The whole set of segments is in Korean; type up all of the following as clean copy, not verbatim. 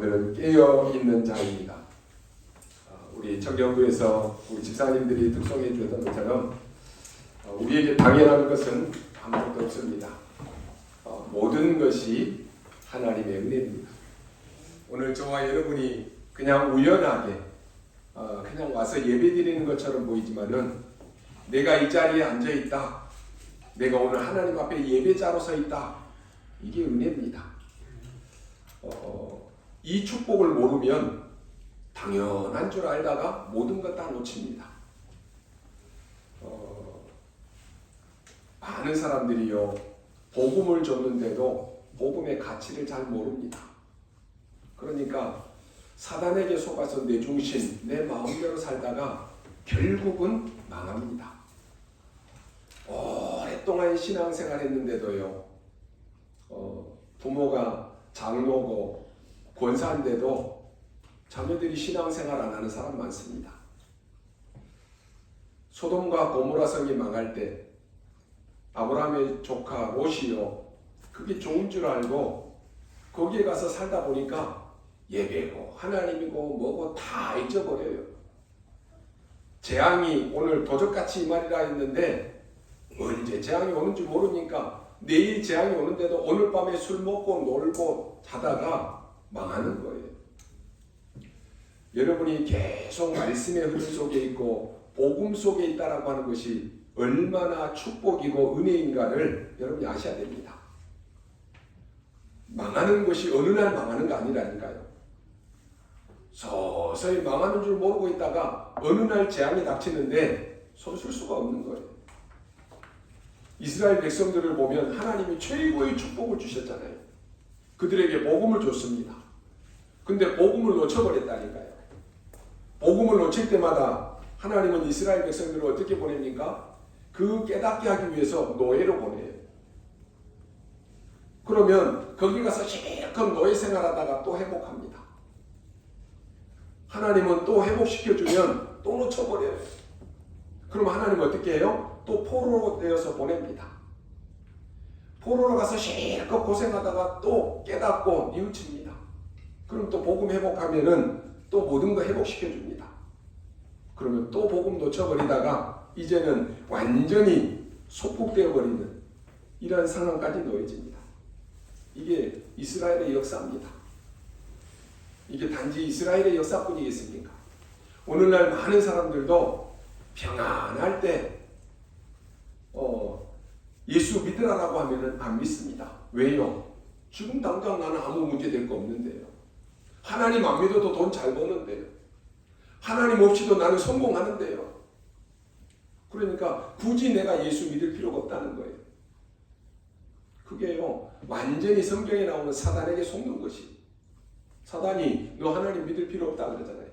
그는 깨어 있는 자입니다. 우리 청년부에서 우리 집사님들이 특송해 주었던 것처럼 우리에게 당연한 것은 아무것도 없습니다. 모든 것이 하나님의 은혜입니다. 오늘 저와 여러분이 그냥 우연하게 그냥 와서 예배드리는 것처럼 보이지만은 내가 이 자리에 앉아 있다. 내가 오늘 하나님 앞에 예배자로 서 있다. 이게 은혜입니다. 이 축복을 모르면 당연한 줄 알다가 모든 것 다 놓칩니다. 많은 사람들이요, 복음을 줬는데도 복음의 가치를 잘 모릅니다. 그러니까 사단에게 속아서 내 중심, 내 마음대로 살다가 결국은 망합니다. 오랫동안 신앙생활 했는데도요, 부모가 장로고 권사인데도 자녀들이 신앙생활 안 하는 사람 많습니다. 소돔과 고모라 성이 망할 때 아브라함의 조카 롯이요, 그게 좋은 줄 알고 거기에 가서 살다 보니까 예배고 하나님이고 뭐고 다 잊어버려요. 재앙이 오늘 도적같이 이 말이라 했는데 언제 재앙이 오는 줄 모르니까 내일 재앙이 오는데도 오늘 밤에 술 먹고 놀고 자다가 망하는 거예요. 여러분이 계속 말씀의 흐름 속에 있고 복음 속에 있다라고 하는 것이 얼마나 축복이고 은혜인가를 여러분이 아셔야 됩니다. 망하는 것이 어느 날 망하는 거 아니라니까요. 서서히 망하는 줄 모르고 있다가 어느 날 재앙이 닥치는데 손 쓸 수가 없는 거예요. 이스라엘 백성들을 보면 하나님이 최고의 축복을 주셨잖아요. 그들에게 복음을 줬습니다. 근데 복음을 놓쳐버렸다니까요. 복음을 놓칠 때마다 하나님은 이스라엘 백성들을 어떻게 보냅니까? 그 깨닫게 하기 위해서 노예로 보내요. 그러면 거기 가서 실컷 노예 생활하다가 또 회복합니다. 하나님은 또 회복시켜주면 또 놓쳐버려요. 그럼 하나님은 어떻게 해요? 또 포로로 되어서 보냅니다. 포로로 가서 실컷 고생하다가 또 깨닫고 뉘우칩니다. 그럼 또 복음 회복하면은 또 모든 거 회복시켜줍니다. 그러면 또 복음 놓쳐버리다가 이제는 완전히 속국되어 버리는 이런 상황까지 놓여집니다. 이게 이스라엘의 역사입니다. 이게 단지 이스라엘의 역사뿐이겠습니까? 오늘날 많은 사람들도 평안할 때 예수 믿으라고 하면은 안 믿습니다. 왜요? 지금 당장 나는 아무 문제 될 거 없는데요. 하나님 안 믿어도 돈 잘 버는데요. 하나님 없이도 나는 성공하는데요. 그러니까 굳이 내가 예수 믿을 필요가 없다는 거예요. 그게요, 완전히 성경에 나오는 사단에게 속는 것이. 사단이 너 하나님 믿을 필요 없다 그러잖아요.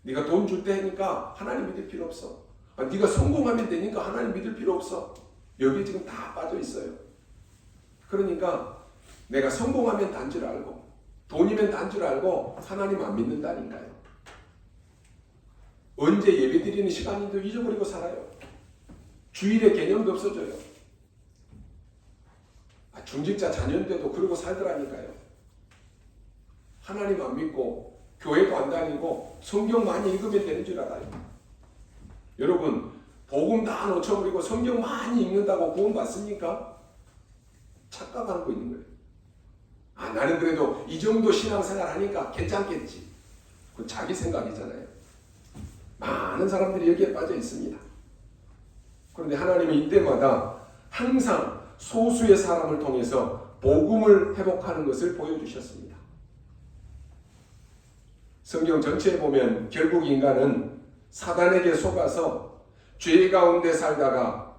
네가 돈 줄 테니까 하나님 믿을 필요 없어. 네가 성공하면 되니까 하나님 믿을 필요 없어. 여기 지금 다 빠져 있어요. 그러니까 내가 성공하면 단 줄 알고 돈이면 단 줄 알고 하나님 안 믿는다니까요. 언제 예배드리는 시간인도 잊어버리고 살아요. 주일의 개념도 없어져요. 중직자 자녀인데도 그러고 살더라니까요. 하나님 안 믿고 교회도 안 다니고 성경 많이 읽으면 되는 줄 알아요. 여러분, 복음 다 놓쳐버리고 성경 많이 읽는다고 구원 받습니까? 착각하고 있는 거예요. 나는 그래도 이 정도 신앙생활 하니까 괜찮겠지. 그건 자기 생각이잖아요. 많은 사람들이 여기에 빠져 있습니다. 그런데 하나님은 이때마다 항상 소수의 사람을 통해서 복음을 회복하는 것을 보여주셨습니다. 성경 전체에 보면 결국 인간은 사단에게 속아서 죄 가운데 살다가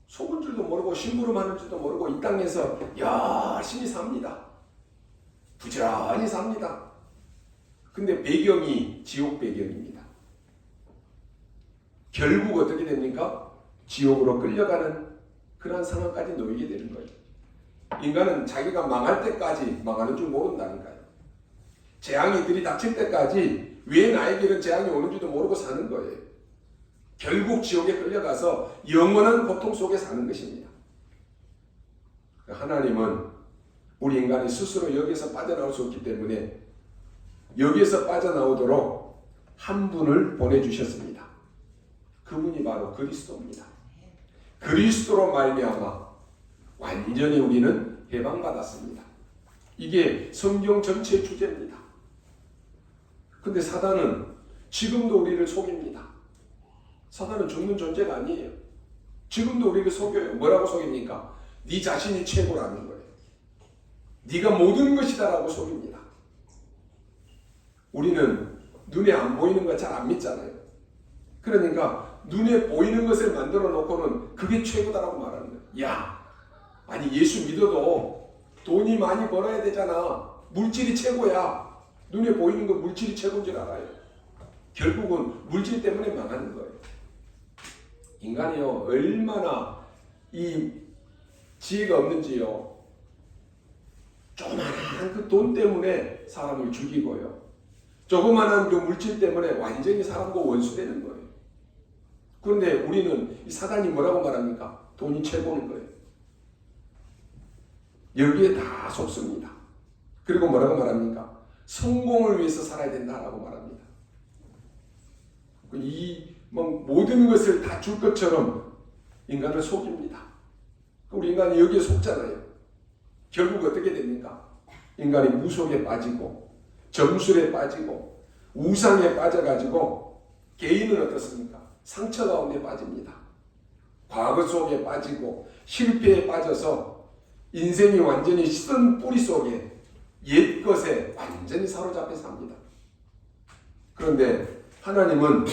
속은 줄도 모르고 심부름하는 줄도 모르고 이 땅에서 열심히 삽니다. 부지런히 삽니다. 근데 배경이 지옥 배경입니다. 결국 어떻게 됩니까? 지옥으로 끌려가는 그런 상황까지 놓이게 되는 거예요. 인간은 자기가 망할 때까지 망하는 줄 모른다니까요. 재앙이 들이닥칠 때까지 왜 나에게는 재앙이 오는지도 모르고 사는 거예요. 결국 지옥에 끌려가서 영원한 고통 속에 사는 것입니다. 하나님은 우리 인간이 스스로 여기서 빠져나올 수 없기 때문에 여기에서 빠져나오도록 한 분을 보내주셨습니다. 그분이 바로 그리스도입니다. 그리스도로 말미암아 완전히 우리는 해방받았습니다. 이게 성경 전체의 주제입니다. 근데 사단은 지금도 우리를 속입니다. 사단은 죽는 존재가 아니에요. 지금도 우리를 속여요. 뭐라고 속입니까? 네 자신이 최고라는 거예요. 네가 모든 것이다라고 속입니다. 우리는 눈에 안 보이는 거 잘 안 믿잖아요. 그러니까 눈에 보이는 것을 만들어 놓고는 그게 최고다라고 말하는 거예요. 야, 아니 예수 믿어도 돈이 많이 벌어야 되잖아. 물질이 최고야. 눈에 보이는 건 물질이 최고인 줄 알아요. 결국은 물질 때문에 망하는 거예요. 인간이요, 얼마나 이 지혜가 없는지요. 조그만한 그 돈 때문에 사람을 죽이고요. 조그만한 그 물질 때문에 완전히 사람과 원수되는 거예요. 그런데 우리는 이 사단이 뭐라고 말합니까? 돈이 최고인 거예요. 여기에 다 속습니다. 그리고 뭐라고 말합니까? 성공을 위해서 살아야 된다라고 말합니다. 이 모든 것을 다 줄 것처럼 인간을 속입니다. 우리 인간이 여기에 속잖아요. 결국 어떻게 됩니까? 인간이 무속에 빠지고 점술에 빠지고 우상에 빠져가지고 개인은 어떻습니까? 상처 가운데 빠집니다. 과거 속에 빠지고 실패에 빠져서 인생이 완전히 쓴 뿌리 속에 옛 것에 완전히 사로잡혀 삽니다. 그런데 하나님은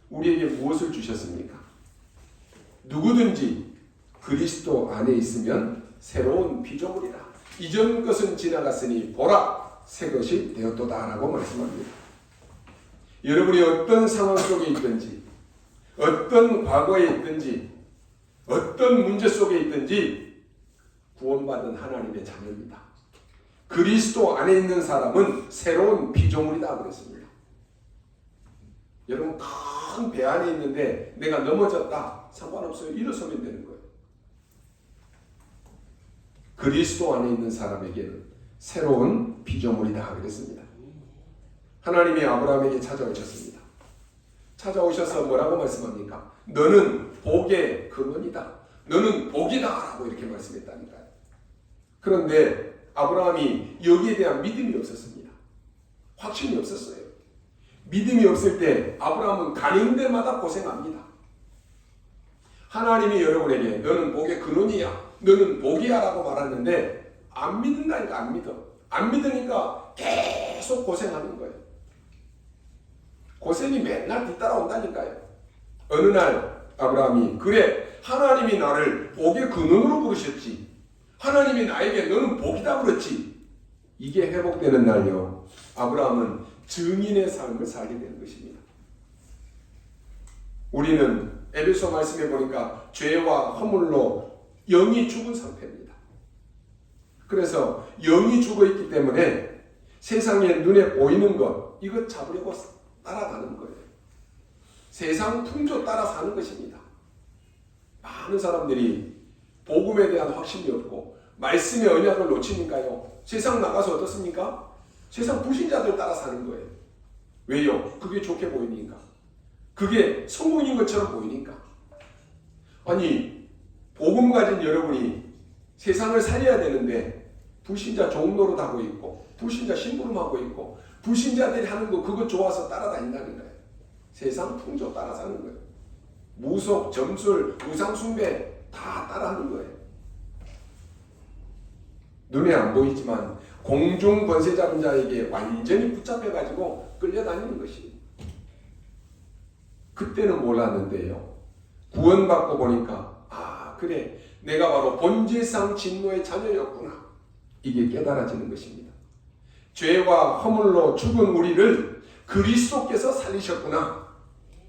우리에게 무엇을 주셨습니까? 누구든지 그리스도 안에 있으면 새로운 피조물이라. 이전 것은 지나갔으니 보라 새 것이 되었도다 라고 말씀합니다. 여러분이 어떤 상황 속에 있든지 어떤 과거에 있든지 어떤 문제 속에 있든지 구원받은 하나님의 자녀입니다. 그리스도 안에 있는 사람은 새로운 피조물이다 그랬습니다. 여러분 큰 배 안에 있는데 내가 넘어졌다. 상관없어요. 일어서면 되는 거예요. 그리스도 안에 있는 사람에게는 새로운 피조물이다 그랬습니다. 하나님이 아브라함에게 찾아오셨습니다. 찾아오셔서 뭐라고 말씀합니까? 너는 복의 근원이다. 너는 복이다 라고 이렇게 말씀했다니까요. 그런데 아브라함이 여기에 대한 믿음이 없었습니다. 확신이 없었어요. 믿음이 없을 때 아브라함은 가는 데마다 고생합니다. 하나님이 여러분에게 너는 복의 근원이야. 너는 복이야 라고 말하는데 안 믿는다니까 안 믿어. 안 믿으니까 계속 고생하는 거예요. 고생이 맨날 뒤따라온다니까요. 어느 날 아브라함이 그래 하나님이 나를 복의 근원으로 부르셨지. 하나님이 나에게 너는 복이다 그랬지. 이게 회복되는 날요. 아브라함은 증인의 삶을 살게 되는 것입니다. 우리는 에베소 말씀에 보니까 죄와 허물로 영이 죽은 상태입니다. 그래서 영이 죽어 있기 때문에 세상에 눈에 보이는 것 이것 잡으려고 따라가는 거예요. 세상 풍조 따라 사는 것입니다. 많은 사람들이 복음에 대한 확신이 없고 말씀의 언약을 놓치니까요. 세상 나가서 어떻습니까? 세상 불신자들 따라 사는 거예요. 왜요? 그게 좋게 보이니까. 그게 성공인 것처럼 보이니까. 아니 복음 가진 여러분이 세상을 살려야 되는데 불신자 종로로 하고 있고 불신자 심부름하고 있고 불신자들이 하는 거 그거 좋아서 따라다닌다는 거예요. 세상 풍조 따라 사는 거예요. 무속, 점술, 우상숭배 다 따라하는 거예요. 눈에 안 보이지만 공중 권세 잡은 자에게 완전히 붙잡혀가지고 끌려다니는 것이. 그때는 몰랐는데요. 구원받고 보니까 아 그래 내가 바로 본질상 진노의 자녀였구나. 이게 깨달아지는 것입니다. 죄와 허물로 죽은 우리를 그리스도께서 살리셨구나.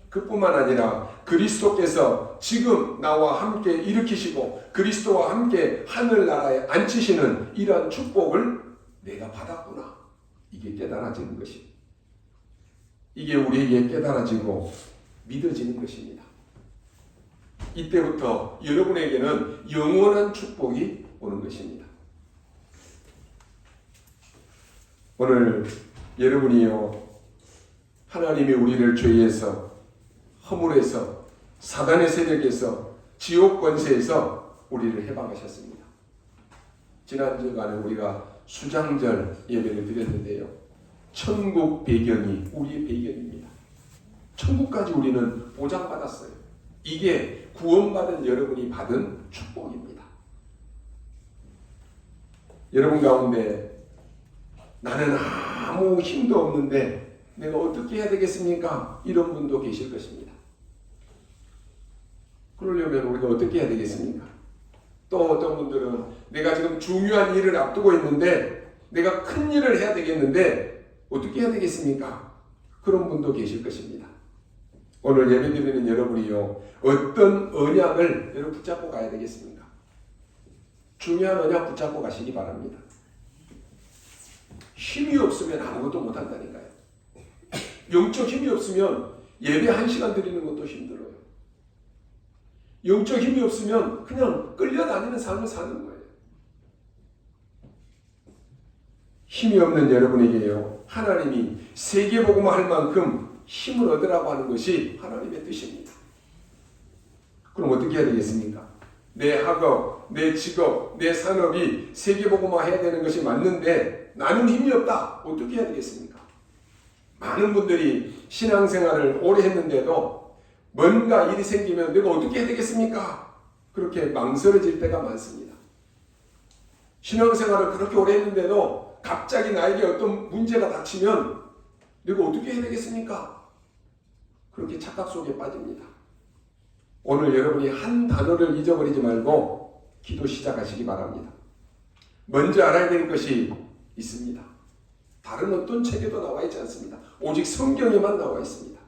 그뿐만 아니라 그리스도께서 지금 나와 함께 일으키시고 그리스도와 함께 하늘나라에 앉히시는 이러한 축복을 내가 받았구나. 이게 깨달아지는 것입니다. 이게 우리에게 깨달아지고 믿어지는 것입니다. 이때부터 여러분에게는 영원한 축복이 오는 것입니다. 오늘 여러분이요, 하나님이 우리를 죄에서, 허물에서, 사단의 세력에서, 지옥 권세에서 우리를 해방하셨습니다. 지난 주간에 우리가 수장절 예배를 드렸는데요, 천국 배경이 우리의 배경입니다. 천국까지 우리는 보장받았어요. 이게 구원받은 여러분이 받은 축복입니다. 여러분 가운데 나는 아무 힘도 없는데 내가 어떻게 해야 되겠습니까? 이런 분도 계실 것입니다. 그러려면 우리가 어떻게 해야 되겠습니까? 또 어떤 분들은 내가 지금 중요한 일을 앞두고 있는데 내가 큰 일을 해야 되겠는데 어떻게 해야 되겠습니까? 그런 분도 계실 것입니다. 오늘 예배드리는 여러분이요, 어떤 언약을 여러분 붙잡고 가야 되겠습니까? 중요한 언약 붙잡고 가시기 바랍니다. 힘이 없으면 아무것도 못한다니까요. 영적 힘이 없으면 예배 1시간 드리는 것도 힘들어요. 영적 힘이 없으면 그냥 끌려다니는 삶을 사는 거예요. 힘이 없는 여러분에게요, 하나님이 세계복음 할 만큼 힘을 얻으라고 하는 것이 하나님의 뜻입니다. 그럼 어떻게 해야 되겠습니까? 내 학업, 내 직업, 내 산업이 세계복음화 해야 되는 것이 맞는데 나는 힘이 없다. 어떻게 해야 되겠습니까? 많은 분들이 신앙생활을 오래 했는데도 뭔가 일이 생기면 내가 어떻게 해야 되겠습니까? 그렇게 망설여질 때가 많습니다. 신앙생활을 그렇게 오래 했는데도 갑자기 나에게 어떤 문제가 닥치면 내가 어떻게 해야 되겠습니까? 그렇게 착각 속에 빠집니다. 오늘 여러분이 한 단어를 잊어버리지 말고 기도 시작하시기 바랍니다. 먼저 알아야 될 것이 있습니다. 다른 어떤 책에도 나와 있지 않습니다. 오직 성경에만 나와 있습니다.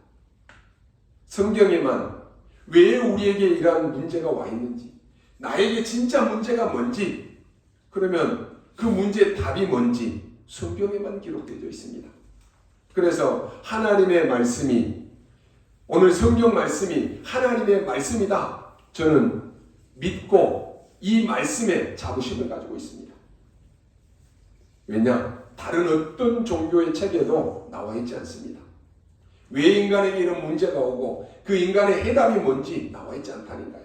성경에만 왜 우리에게 이러한 문제가 와 있는지, 나에게 진짜 문제가 뭔지, 그러면 그 문제의 답이 뭔지 성경에만 기록되어 있습니다. 그래서 하나님의 말씀이, 오늘 성경 말씀이 하나님의 말씀이다, 저는 믿고 이 말씀에 자부심을 가지고 있습니다. 왜냐? 다른 어떤 종교의 책에도 나와 있지 않습니다. 왜 인간에게 이런 문제가 오고 그 인간의 해답이 뭔지 나와 있지 않다니까요.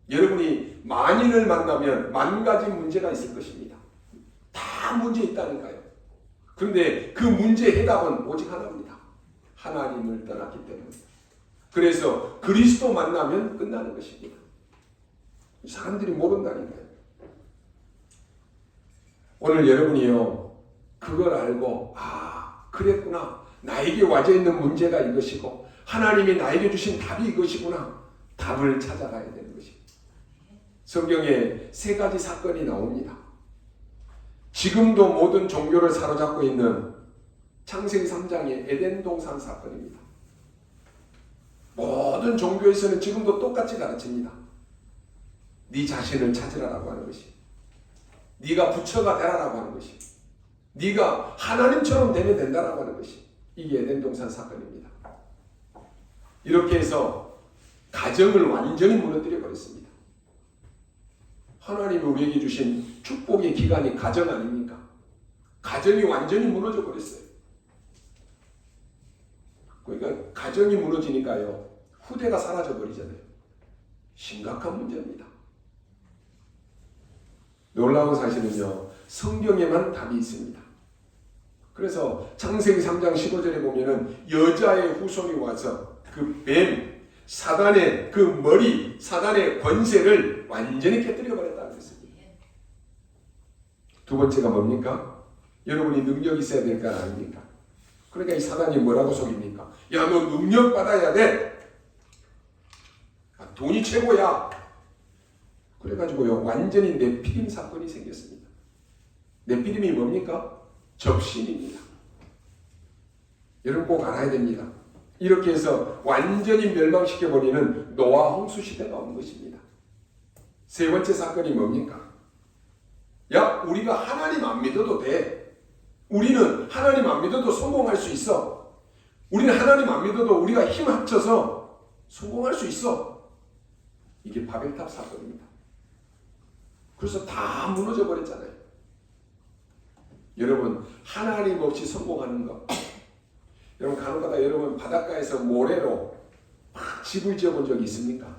여러분이 만인을 만나면 만 가지 문제가 있을 것입니다. 다 문제 있다니까요. 그런데 그 문제의 해답은 오직 하나입니다. 하나님을 떠났기 때문에. 그래서 그리스도 만나면 끝나는 것입니다. 사람들이 모른다니까요. 오늘 여러분이요, 그걸 알고 그랬구나, 나에게 와져 있는 문제가 이것이고 하나님이 나에게 주신 답이 이것이구나, 답을 찾아가야 되는 것입니다. 성경에 3가지 사건이 나옵니다. 지금도 모든 종교를 사로잡고 있는 창세기 3장의 에덴 동산 사건입니다. 모든 종교에서는 지금도 똑같이 가르칩니다. 네 자신을 찾으라라고 하는 것이, 네가 부처가 되라라고 하는 것이, 네가 하나님처럼 되면 된다라고 하는 것이, 이게 에덴 동산 사건입니다. 이렇게 해서 가정을 완전히 무너뜨려 버렸습니다. 하나님이 우리에게 주신 축복의 기간이 가정 아닙니까? 가정이 완전히 무너져 버렸어요. 그러니까 가정이 무너지니까요, 후대가 사라져 버리잖아요. 심각한 문제입니다. 놀라운 사실은요, 성경에만 답이 있습니다. 그래서 창세기 3장 15절에 보면은 여자의 후손이 와서 그 뱀, 사단의 그 머리, 사단의 권세를 완전히 깨뜨려 버렸다는 것입니다. 두 번째가 뭡니까? 여러분이 능력이 있어야 될 거 아닙니까? 그러니까 이 사단이 뭐라고 속입니까? 야, 너 능력 받아야 돼. 돈이 최고야. 그래가지고요, 완전히 네피림 사건이 생겼습니다. 네피림이 뭡니까? 접신입니다. 여러분 꼭 알아야 됩니다. 이렇게 해서 완전히 멸망시켜버리는 노아 홍수 시대가 온 것입니다. 3번째 사건이 뭡니까? 야, 우리가 하나님 안 믿어도 돼. 우리는 하나님 안 믿어도 성공할 수 있어. 우리는 하나님 안 믿어도 우리가 힘 합쳐서 성공할 수 있어. 이게 바벨탑 사건입니다. 그래서 다 무너져 버렸잖아요. 여러분 하나님 없이 성공하는 것. 여러분 간혹가다 여러분 바닷가에서 모래로 막 집을 지어본 적이 있습니까?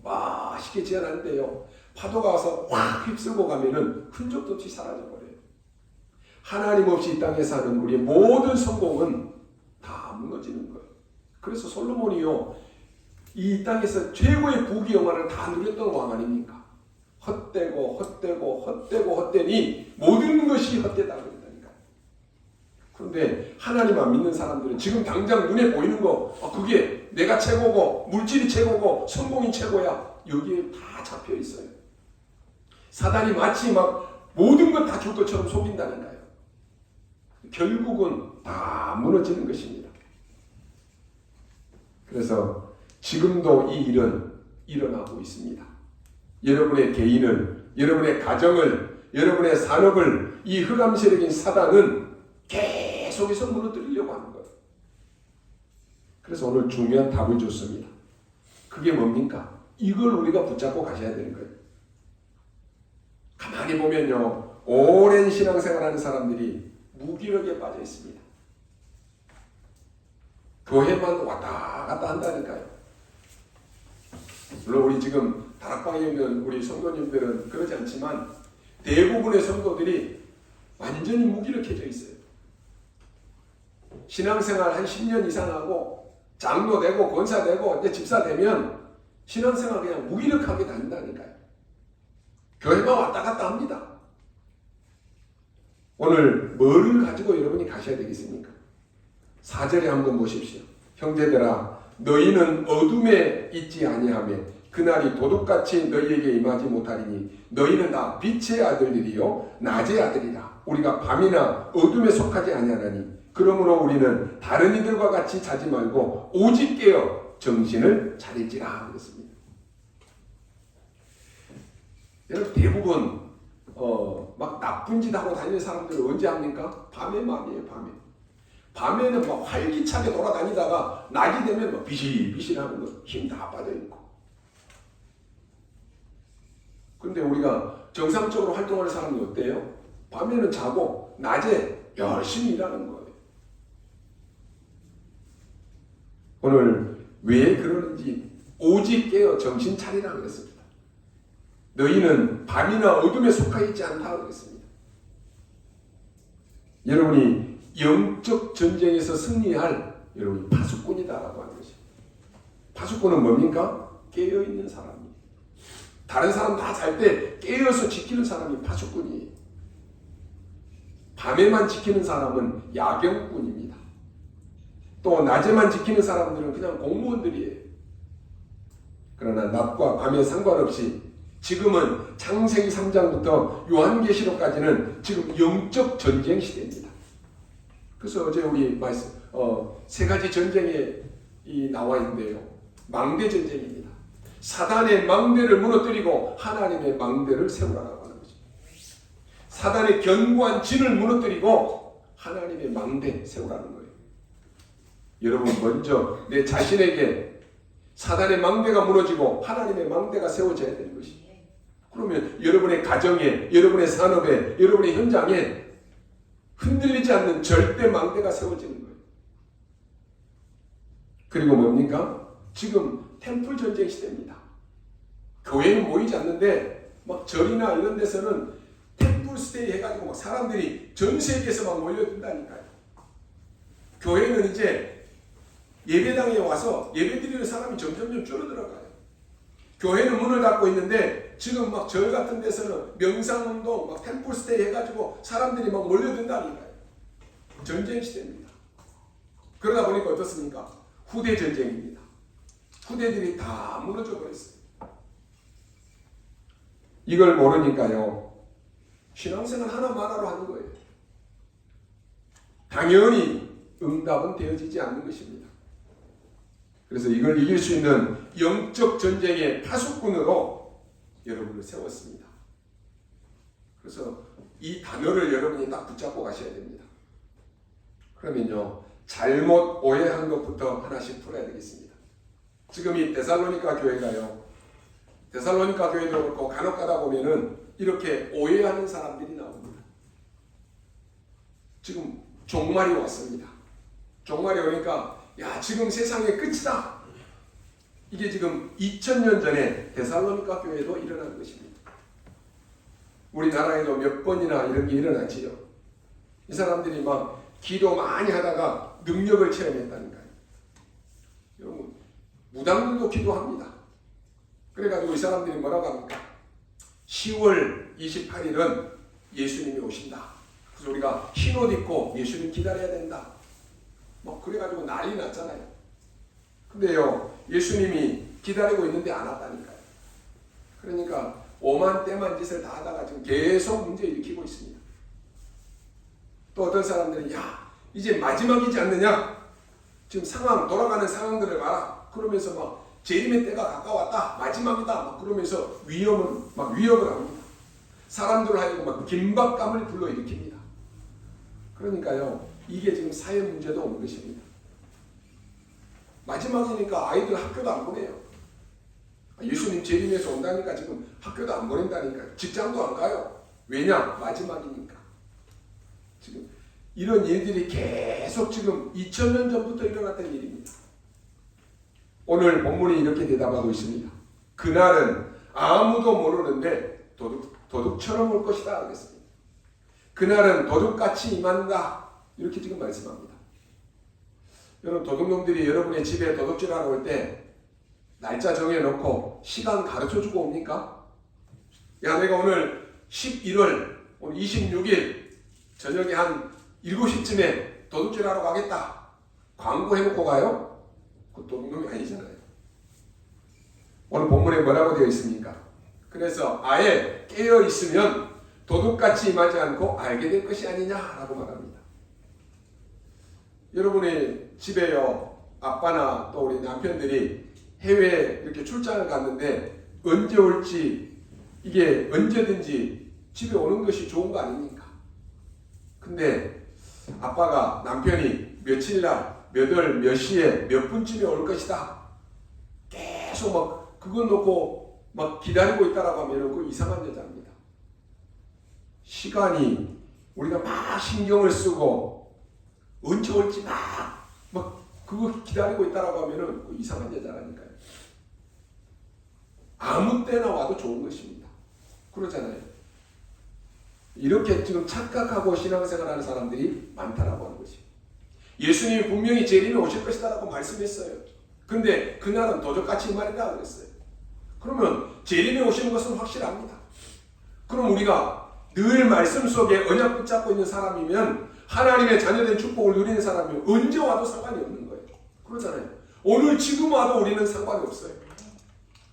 맛있게 지어놨는데요. 파도가 와서 확 휩쓸고 가면은 흔적도 없이 사라져버려요. 하나님 없이 이 땅에 사는 우리의 모든 성공은 다 무너지는 거예요. 그래서 솔로몬이요, 이 땅에서 최고의 부귀 영화를 다 누렸던 왕 아닙니까? 헛되니 모든 것이 헛되다고 그런다니까. 그런데 하나님 안 믿는 사람들은 지금 당장 눈에 보이는 거, 그게 내가 최고고 물질이 최고고 성공이 최고야, 여기에 다 잡혀 있어요. 사단이 마치 막 모든 것 다 줄 것처럼 속인다니까요. 결국은 다 무너지는 것입니다. 그래서 지금도 이 일은 일어나고 있습니다. 여러분의 개인을, 여러분의 가정을, 여러분의 산업을 이 흑암 세력인 사단은 계속해서 무너뜨리려고 하는 거예요. 그래서 오늘 중요한 답을 줬습니다. 그게 뭡니까? 이걸 우리가 붙잡고 가셔야 되는 거예요. 가만히 보면요, 오랜 신앙생활하는 사람들이 무기력에 빠져 있습니다. 교회만 왔다 갔다 한다니까요. 물론 우리 지금 다락방에 있는 우리 성도님들은 그러지 않지만 대부분의 성도들이 완전히 무기력해져 있어요. 신앙생활 한 10년 이상 하고 장로 되고 권사 되고 이제 집사 되면 신앙생활 그냥 무기력하게 다닌다니까요. 교회만 왔다 갔다 합니다. 오늘 뭐를 가지고 여러분이 가셔야 되겠습니까? 4절에 한번 보십시오. 형제들아, 너희는 어둠에 있지 아니하며 그날이 도둑같이 너희에게 임하지 못하리니 너희는 다 빛의 아들들이요 낮의 아들이라. 우리가 밤이나 어둠에 속하지 아니하나니 그러므로 우리는 다른 이들과 같이 자지 말고 오직 깨어 정신을 차릴지라 그랬습니다. 여러분 대부분 막 나쁜 짓 하고 다니는 사람들은 언제 합니까? 밤에 말이에요. 밤에는 막 활기차게 돌아다니다가 낮이 되면 막 비실비실하는 거, 힘 다 빠져 있고. 근데 우리가 정상적으로 활동하는 사람이 어때요? 밤에는 자고 낮에 열심히 일하는 거예요. 오늘 왜 그러는지 오직 깨어 정신 차리라 그랬습니다. 너희는 밤이나 어둠에 속하 있지 않다 그랬습니다. 여러분이 영적 전쟁에서 승리할 여러분이 파수꾼이다라고 하는 것입니다. 파수꾼은 뭡니까? 깨어있는 사람이에요. 다른 사람 다 잘 때 깨어서 지키는 사람이 파수꾼이에요. 밤에만 지키는 사람은 야경꾼입니다. 또 낮에만 지키는 사람들은 그냥 공무원들이에요. 그러나 낮과 밤에 상관없이 지금은 창세기 3장부터 요한계시록까지는 지금 영적 전쟁 시대입니다. 그래서 어제 우리 말씀 세 가지 전쟁에 나와 있는데요. 망대 전쟁입니다. 사단의 망대를 무너뜨리고 하나님의 망대를 세우라고 하는 거죠. 사단의 견고한 진을 무너뜨리고 하나님의 망대 세우라는 거예요. 여러분 먼저 내 자신에게 사단의 망대가 무너지고 하나님의 망대가 세워져야 되는 것입니다. 그러면 여러분의 가정에, 여러분의 산업에, 여러분의 현장에 흔들리지 않는 절대 망대가 세워지는 거예요. 그리고 뭡니까? 지금 템플 전쟁 시대입니다. 교회는 모이지 않는데 막 절이나 이런 데서는 템플 스테이 해가지고 막 사람들이 전 세계에서 막 몰려든다니까요. 교회는 이제 예배당에 와서 예배드리는 사람이 점점 줄어들어가요. 교회는 문을 닫고 있는데 지금 막 절 같은 데서는 명상운동, 막 템플 스테이 해가지고 사람들이 막 몰려든다니까요. 전쟁 시대입니다. 그러다 보니까 어떻습니까? 후대 전쟁입니다. 후대들이 다 무너져 버렸어요. 이걸 모르니까요, 신앙생활 하나만으로 하는 거예요. 당연히 응답은 되어지지 않는 것입니다. 그래서 이걸 이길 수 있는 영적 전쟁의 파수꾼으로 여러분을 세웠습니다. 그래서 이 단어를 여러분이 딱 붙잡고 가셔야 됩니다. 그러면요, 잘못 오해한 것부터 하나씩 풀어야 되겠습니다. 지금 이 데살로니가 교회가요, 데살로니가 교회도 그렇고 간혹 가다 보면은 이렇게 오해하는 사람들이 나옵니다. 지금 종말이 왔습니다. 종말이 오니까 야, 지금 세상의 끝이다. 이게 지금 2000년 전에 데살로니가 교회도 일어난 것입니다. 우리나라에도 몇 번이나 이런 게 일어났지요. 이 사람들이 막 기도 많이 하다가 능력을 체험했다니까요. 여러분, 무당들도 기도합니다. 그래가지고 이 사람들이 뭐라고 합니까? 10월 28일은 예수님이 오신다. 그래서 우리가 흰옷 입고 예수님 기다려야 된다. 막 그래가지고 난리 났잖아요. 근데요, 예수님이 기다리고 있는데 안 왔다니까요. 그러니까 오만 때만 짓을 다 하다가 지금 계속 문제 일으키고 있습니다. 또 어떤 사람들은 야, 이제 마지막이지 않느냐? 지금 상황, 돌아가는 상황들을 봐라. 그러면서 막 재림의 때가 가까웠다. 마지막이다. 막 그러면서 위협을 합니다. 사람들을 하여금 막 긴박감을 불러일으킵니다. 그러니까요, 이게 지금 사회 문제도 오는 것입니다. 마지막이니까 아이들 학교도 안 보내요. 예수님 재림에서 온다니까 지금 학교도 안 보낸다니까. 직장도 안 가요. 왜냐? 마지막이니까. 지금 이런 일들이 계속 지금 2000년 전부터 일어났던 일입니다. 오늘 본문이 이렇게 대답하고 있습니다. 그날은 아무도 모르는데 도둑처럼 올 것이다 그랬습니다. 그날은 도둑같이 임한다. 이렇게 지금 말씀합니다. 여러분, 도둑놈들이 여러분의 집에 도둑질하러 올 때 날짜 정해놓고 시간 가르쳐주고 옵니까? 야, 내가 오늘 11월 오늘 26일 저녁에 한 7시쯤에 도둑질하러 가겠다. 광고해놓고 가요? 그 도둑놈이 아니잖아요. 오늘 본문에 뭐라고 되어 있습니까? 그래서 아예 깨어 있으면 도둑같이 임하지 않고 알게 될 것이 아니냐라고 말합니다. 여러분의 집에요, 아빠나 또 우리 남편들이 해외에 이렇게 출장을 갔는데 언제 올지, 이게 언제든지 집에 오는 것이 좋은 거 아닙니까? 근데 아빠가 남편이 며칠날, 몇 월, 몇 시에, 몇 분쯤에 올 것이다. 계속 막 그거 놓고 막 기다리고 있다라고 하면 그 이상한 여자입니다. 시간이 우리가 막 신경을 쓰고 언제 올지 막 그거 기다리고 있다라고 하면 그 이상한 여자라니까요. 아무 때나 와도 좋은 것입니다. 그러잖아요. 이렇게 지금 착각하고 신앙생활하는 사람들이 많다라고 하는 것입니다. 예수님이 분명히 재림에 오실 것이다라고 말씀했어요. 근데 그날은 도적같이 임하리라 그랬어요. 그러면 재림에 오시는 것은 확실합니다. 그럼 우리가 늘 말씀 속에 언약 붙잡고 있는 사람이면, 하나님의 자녀된 축복을 누리는 사람이면 언제 와도 상관이 없는 거예요. 그렇잖아요. 오늘 지금 와도 우리는 상관이 없어요.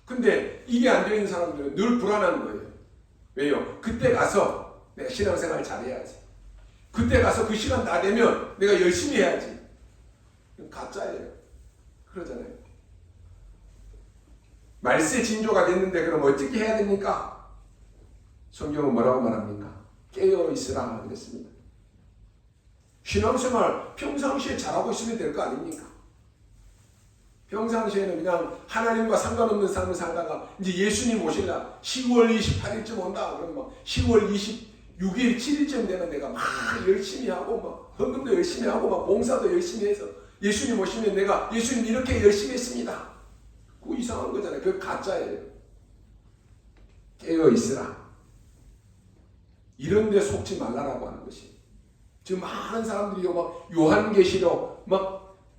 근데 이게 안 되는 사람들은 늘 불안한 거예요. 왜요? 그때 가서 내가 신앙생활 잘해야지. 그때 가서 그 시간 다 되면 내가 열심히 해야지. 가짜예요. 그러잖아요. 말세 진조가 됐는데 그럼 어떻게 해야 됩니까? 성경은 뭐라고 말합니까? 깨어 있으라 그랬습니다. 신앙생활 평상시에 잘하고 있으면 될 거 아닙니까? 평상시에는 그냥 하나님과 상관없는 삶을 살다가 이제 예수님 오실라 10월 28일쯤 온다 그러면 막 10월 26일, 7일쯤 되면 내가 막 열심히 하고 막 헌금도 열심히 하고 막 봉사도 열심히 해서 예수님 오시면 내가 예수님 이렇게 열심히 했습니다. 그거 이상한 거잖아요. 그거 가짜예요. 깨어 있으라. 이런 데 속지 말라라고 하는 것이. 지금 많은 사람들이 막 요한계시록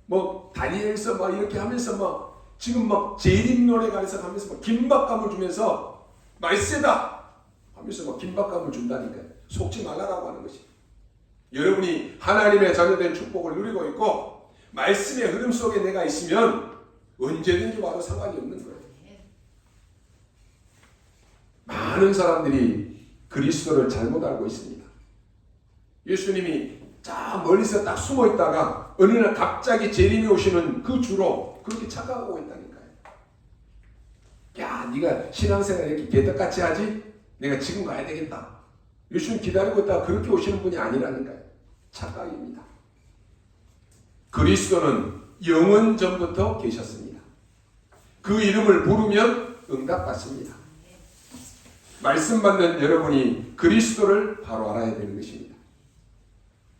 뭐 다니엘서 막 이렇게 하면서 막 지금 막 재림 노래가에서 하면서 막 긴박감을 주면서 말세다 하면서 막 긴박감을 준다니까요. 속지 말라라고 하는 것이. 여러분이 하나님의 자녀된 축복을 누리고 있고 말씀의 흐름 속에 내가 있으면 언제든지 와도 상관이 없는 거예요. 많은 사람들이 그리스도를 잘못 알고 있습니다. 예수님이 저 멀리서 딱 숨어 있다가 어느 날 갑자기 재림이 오시는 그 주로 그렇게 착각하고 있다니까요. 야, 네가 신앙생활 이렇게 개떡같이 하지? 내가 지금 가야 되겠다. 예수님 기다리고 있다가 그렇게 오시는 분이 아니라니까요. 착각입니다. 그리스도는 영원 전부터 계셨습니다. 그 이름을 부르면 응답받습니다. 말씀 받는 여러분이 그리스도를 바로 알아야 되는 것입니다.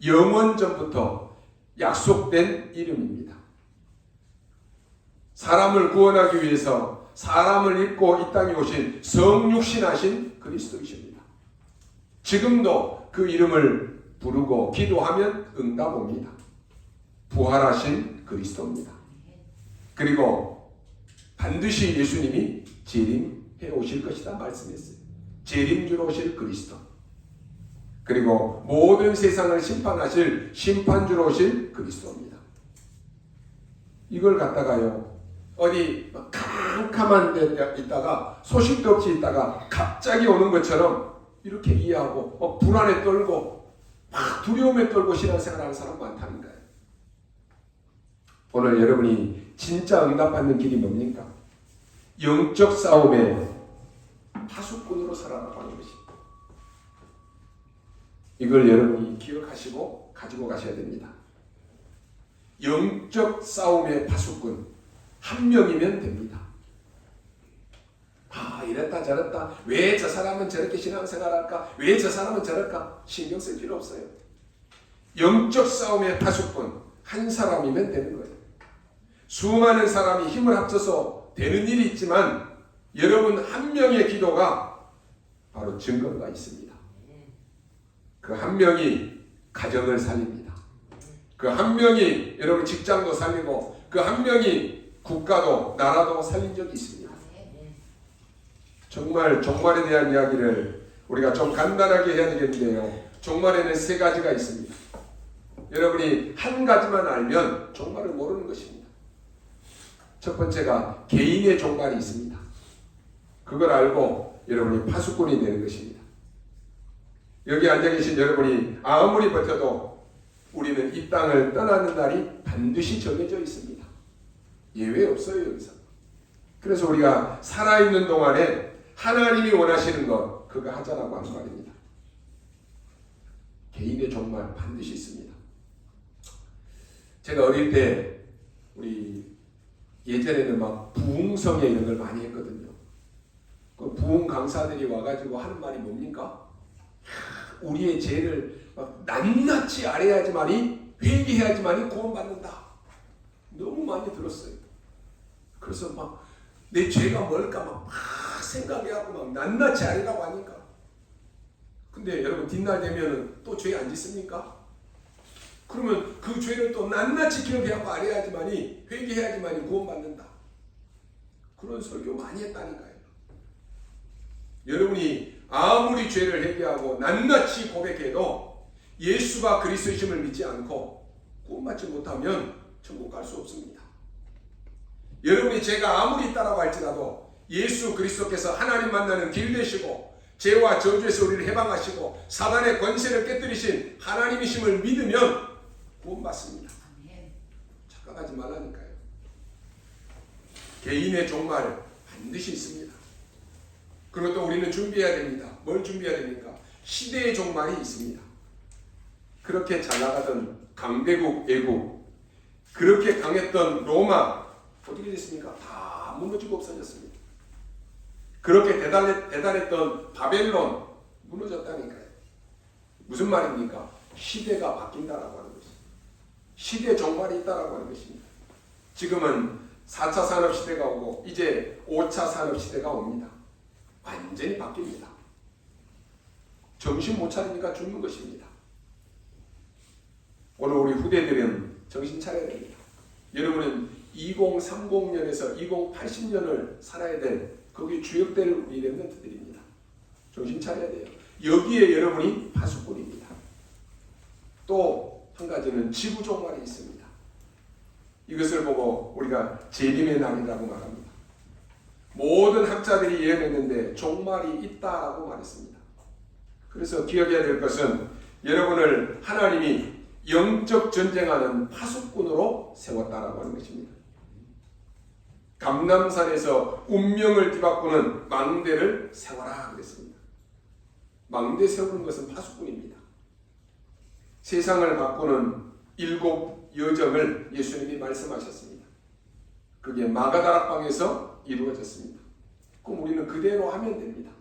영원전부터 약속된 이름입니다. 사람을 구원하기 위해서 사람을 입고 이 땅에 오신 성육신하신 그리스도이십니다. 지금도 그 이름을 부르고 기도하면 응답 옵니다. 부활하신 그리스도입니다. 그리고 반드시 예수님이 재림해 오실 것이다 말씀했어요. 재림주로 오실 그리스도. 그리고 모든 세상을 심판하실 심판주로 오실 그리스도입니다. 이걸 갖다가요, 어디 캄캄한 데 있다가 소식도 없이 있다가 갑자기 오는 것처럼 이렇게 이해하고 불안에 떨고 막 두려움에 떨고 신앙생활하는 사람 많다는 거예요. 오늘 여러분이 진짜 응답받는 길이 뭡니까? 영적 싸움의 파수꾼으로 살아라고 하는 것입니다. 이걸 여러분이 기억하시고 가지고 가셔야 됩니다. 영적 싸움의 파수꾼 한 명이면 됩니다. 이랬다 저랬다, 왜 저 사람은 저렇게 신앙생활할까, 왜 저 사람은 저럴까, 신경 쓸 필요 없어요. 영적 싸움의 파수꾼 한 사람이면 되는 거예요. 수많은 사람이 힘을 합쳐서 되는 일이 있지만 여러분 한 명의 기도가 바로 증거가 있습니다. 그 한 명이 가정을 살립니다. 그 한 명이 여러분 직장도 살리고 그 한 명이 국가도 나라도 살린 적이 있습니다. 정말 종말에 대한 이야기를 우리가 좀 간단하게 해야 되겠는데요. 종말에는 세 가지가 있습니다. 여러분이 한 가지만 알면 종말을 모르는 것입니다. 첫 번째가 개인의 종말이 있습니다. 그걸 알고 여러분이 파수꾼이 되는 것입니다. 여기 앉아 계신 여러분이 아무리 버텨도 우리는 이 땅을 떠나는 날이 반드시 정해져 있습니다. 예외 없어요, 여기서. 그래서 우리가 살아있는 동안에 하나님이 원하시는 것, 그거 하자라고 하는 말입니다. 개인의 종말 반드시 있습니다. 제가 어릴 때 우리 예전에는 막 부흥성에 이런 걸 많이 했거든요. 그 부흥 강사들이 와가지고 하는 말이 뭡니까? 우리의 죄를 막 낱낱이 알아야지만이, 회개해야지만이 구원받는다. 너무 많이 들었어요. 그래서 막 내 죄가 뭘까 막 생각해하고 막 낱낱이 알으라고 하니까. 근데 여러분 뒷날 되면은 또 죄 안 짓습니까? 그러면 그 죄를 또 낱낱이 기억해하고 알아야지만이, 회개해야지만이 구원받는다. 그런 설교 많이 했다니까요. 여러분이 아무리 죄를 회개하고 낱낱이 고백해도 예수가 그리스도이심을 믿지 않고 구원받지 못하면 천국 갈 수 없습니다. 여러분이 죄가 아무리 있다라고 할지라도 예수 그리스도께서 하나님 만나는 길 되시고 죄와 저주에서 우리를 해방하시고 사단의 권세를 깨뜨리신 하나님이심을 믿으면 구원받습니다. 착각하지 말라니까요. 개인의 종말 반드시 있습니다. 그리고 또 우리는 준비해야 됩니다. 뭘 준비해야 됩니까? 시대의 종말이 있습니다. 그렇게 잘 나가던 강대국, 애국, 그렇게 강했던 로마 어떻게 됐습니까? 다 무너지고 없어졌습니다. 그렇게 대단했던 바벨론 무너졌다니까요. 무슨 말입니까? 시대가 바뀐다라고 하는 것입니다. 시대 종말이 있다라고 하는 것입니다. 지금은 4차 산업시대가 오고 이제 5차 산업시대가 옵니다. 완전히 바뀝니다. 정신 못 차리니까 죽는 것입니다. 오늘 우리 후대들은 정신 차려야 됩니다. 여러분은 2030년에서 2080년을 살아야 될, 거기에 주역될 우리 렘넌트들입니다. 정신 차려야 돼요. 여기에 여러분이 파수꾼입니다. 또 한 가지는 지구 종말이 있습니다. 이것을 보고 우리가 재림의 날이라고 말합니다. 모든 학자들이 예언했는데 종말이 있다라고 말했습니다. 그래서 기억해야 될 것은 여러분을 하나님이 영적 전쟁하는 파수꾼으로 세웠다라고 하는 것입니다. 감람산에서 운명을 뒤바꾸는 망대를 세워라 그랬습니다. 망대 세우는 것은 파수꾼입니다. 세상을 바꾸는 7 여정을 예수님이 말씀하셨습니다. 그게 마가다락방에서 이루어졌습니다. 그럼 우리는 그대로 하면 됩니다.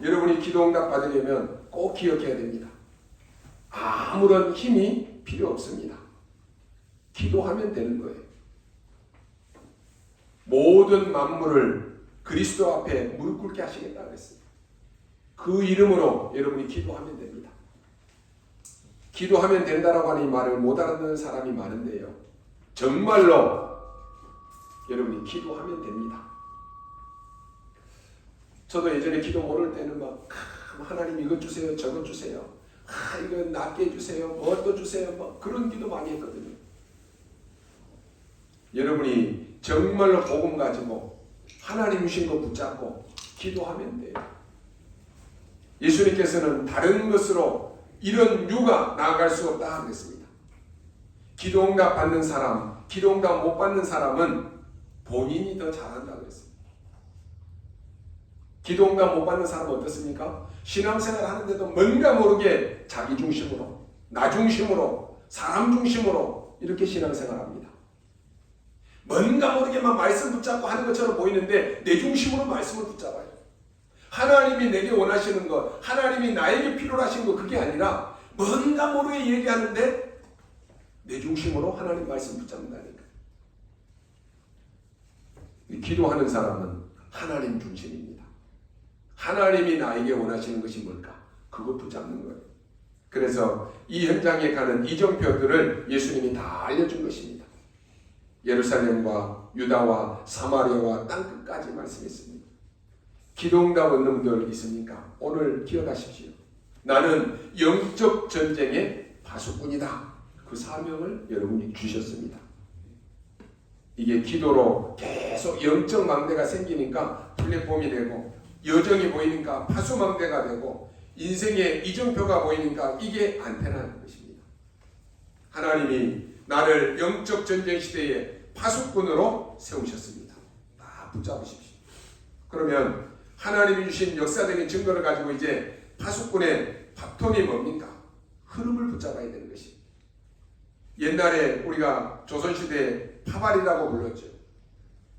여러분이 기도 응답 받으려면 꼭 기억해야 됩니다. 아무런 힘이 필요 없습니다. 기도하면 되는 거예요. 모든 만물을 그리스도 앞에 무릎 꿇게 하시겠다 그랬어요. 그 이름으로 여러분이 기도하면 됩니다. 기도하면 된다라고 하는 이 말을 못 알아듣는 사람이 많은데요. 정말로 여러분이 기도하면 됩니다. 저도 예전에 기도 모를 때는 막 하나님 이것 주세요, 저것 주세요, 이거 낫게 해주세요, 뭐 주세요, 뭐 그런 기도 많이 했거든요. 여러분이 정말로 복음 가지고 하나님 주신 거 붙잡고 기도하면 돼요. 예수님께서는 다른 것으로 이런 유가 나아갈 수 없다 그랬습니다. 기도응답 받는 사람, 기도응답 못 받는 사람은 본인이 더 잘한다 그랬습니다. 기도응답 못 받는 사람은 어떻습니까? 신앙생활 하는데도 뭔가 모르게 자기 중심으로, 나 중심으로, 사람 중심으로 이렇게 신앙생활 합니다. 뭔가 모르게 막 말씀 붙잡고 하는 것처럼 보이는데 내 중심으로 말씀을 붙잡아요. 하나님이 내게 원하시는 것, 하나님이 나에게 필요로 하신 것 그게 아니라 뭔가 모르게 얘기하는데 내 중심으로 하나님 말씀 붙잡는다니까. 기도하는 사람은 하나님 중심입니다. 하나님이 나에게 원하시는 것이 뭘까? 그거 붙잡는 거예요. 그래서 이 현장에 가는 이정표들을 예수님이 다 알려준 것입니다. 예루살렘과 유다와 사마리아와 땅끝까지 말씀했습니다. 기도응답 얻는 분들 있습니까? 오늘 기억하십시오. 나는 영적 전쟁의 파수꾼이다. 그 사명을 여러분이 주셨습니다. 이게 기도로 계속 영적 망대가 생기니까 플랫폼이 되고 여정이 보이니까 파수망대가 되고 인생의 이정표가 보이니까 이게 안테나인 것입니다. 하나님이 나를 영적 전쟁 시대에 파수꾼으로 세우셨습니다. 다 붙잡으십시오. 그러면 하나님이 주신 역사적인 증거를 가지고 이제 파수꾼의 바톤이 뭡니까? 흐름을 붙잡아야 되는 것입니다. 옛날에 우리가 조선시대에 파발이라고 불렀죠.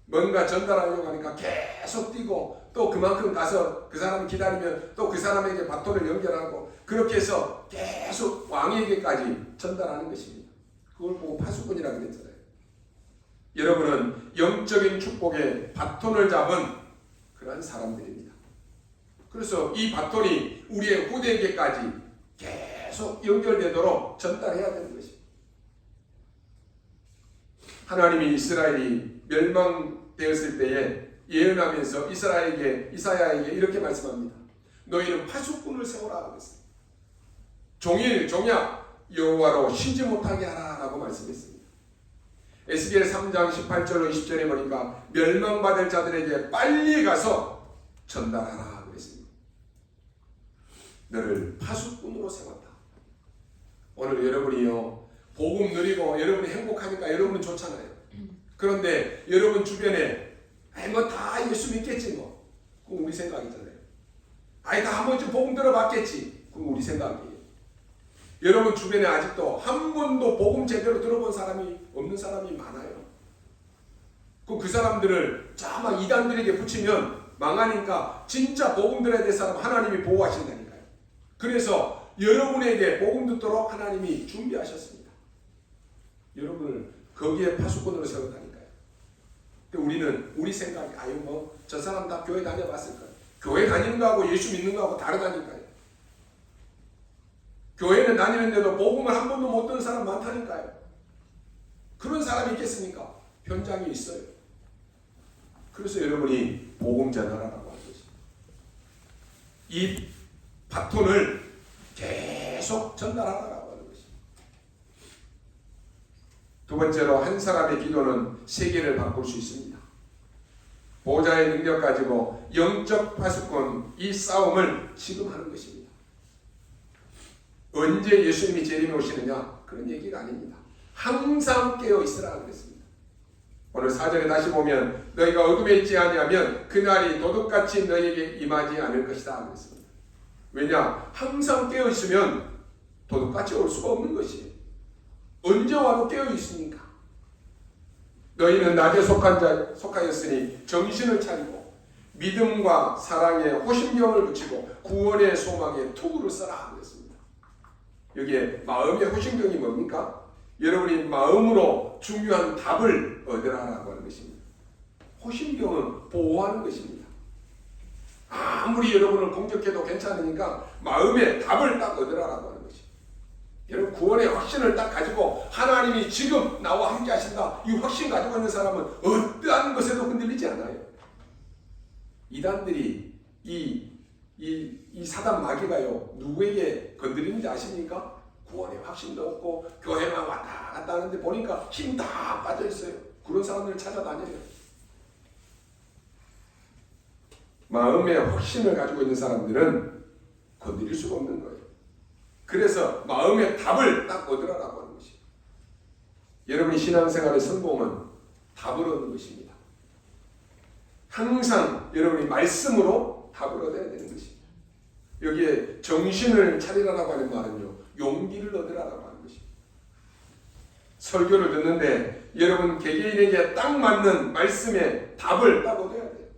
뭔가 전달하려고 하니까 계속 뛰고 또 그만큼 가서 그 사람이 기다리면 또 그 사람에게 바톤을 연결하고 그렇게 해서 계속 왕에게까지 전달하는 것입니다. 그걸 보고 파수꾼이라고 그랬잖아요. 여러분은 영적인 축복의 바톤을 잡은 그런 사람들입니다. 그래서 이 바톤이 우리의 후대에게까지 계속 연결되도록 전달해야 되는 것입니다. 하나님이 이스라엘이 멸망되었을 때에 예언하면서 이사야에게 이렇게 말씀합니다. 너희는 파수꾼을 세워라 그랬어요. 종일 종약 여호와로 쉬지 못하게 하라 라고 말씀했습니다. 에스겔 3장 18절로 20절에 보니까 멸망받을 자들에게 빨리 가서 전달하라 그랬습니다. 너를 파수꾼으로 세웠다. 오늘 여러분이요 복음 누리고 여러분이 행복하니까 여러분은 좋잖아요. 그런데 여러분 주변에 뭐 다 예수 믿겠지 뭐. 그건 우리 생각이잖아요. 다 한 번쯤 복음 들어봤겠지. 그건 우리 생각이에요. 여러분 주변에 아직도 한 번도 복음 제대로 들어본 사람이 없는 사람이 많아요. 그 사람들을 막 이단들에게 붙이면 망하니까 진짜 복음 들어야 될 사람 하나님이 보호하신다니까요. 그래서 여러분에게 복음 듣도록 하나님이 준비하셨습니다. 여러분을 거기에 파수꾼으로 세웠다니까요. 우리는 우리 생각이 뭐 저 사람 다 교회 다녀봤을 거예요. 교회 다니는 거하고 예수 믿는 거하고 다르다니까요. 교회는 다니는데도 복음을 한 번도 못 듣는 사람 많다니까요. 그런 사람이 있겠습니까? 현장에 있어요. 그래서 여러분이 복음 전하라고 하는 것입니다. 이 바톤을 계속 전달하라고 하는 것입니다. 두 번째로 한 사람의 기도는 세계를 바꿀 수 있습니다. 보호자의 능력 가지고 영적 파수꾼 이 싸움을 지금 하는 것입니다. 언제 예수님이 재림에 오시느냐? 그런 얘기가 아닙니다. 항상 깨어 있으라 그랬습니다. 오늘 4절에 다시 보면 너희가 어둠에 있지 아니하면 그날이 도둑같이 너희에게 임하지 않을 것이다 그랬습니다. 왜냐? 항상 깨어 있으면 도둑같이 올 수가 없는 것이에요. 언제 와도 깨어 있으니까. 너희는 낮에 속하였으니 정신을 차리고 믿음과 사랑에 호심경을 붙이고 구원의 소망에 투구를 써라 그랬습니다. 여기에 마음의 호신경이 뭡니까? 여러분이 마음으로 중요한 답을 얻으라라고 하는 것입니다. 호신경은 보호하는 것입니다. 아무리 여러분을 공격해도 괜찮으니까 마음의 답을 딱 얻으라라고 하는 것입니다. 여러분 구원의 확신을 딱 가지고 하나님이 지금 나와 함께 하신다. 이 확신 가지고 있는 사람은 어떠한 것에도 흔들리지 않아요. 이단들이 이 사단 마귀가요 누구에게 건드리는지 아십니까? 구원의 확신도 없고 교회만 왔다 갔다 하는데 보니까 힘 다 빠져 있어요. 그런 사람들을 찾아다녀요. 마음의 확신을 가지고 있는 사람들은 건드릴 수가 없는 거예요. 그래서 마음의 답을 딱 얻으라고 하는 것이에요. 여러분이 신앙생활의 성공은 답을 얻는 것입니다. 항상 여러분이 말씀으로 답을 얻어야 되는 것입니다. 여기에 정신을 차리라고 하는 말은요, 용기를 얻으라고 하는 것입니다. 설교를 듣는데 여러분 개개인에게 딱 맞는 말씀의 답을 딱 얻어야 돼요.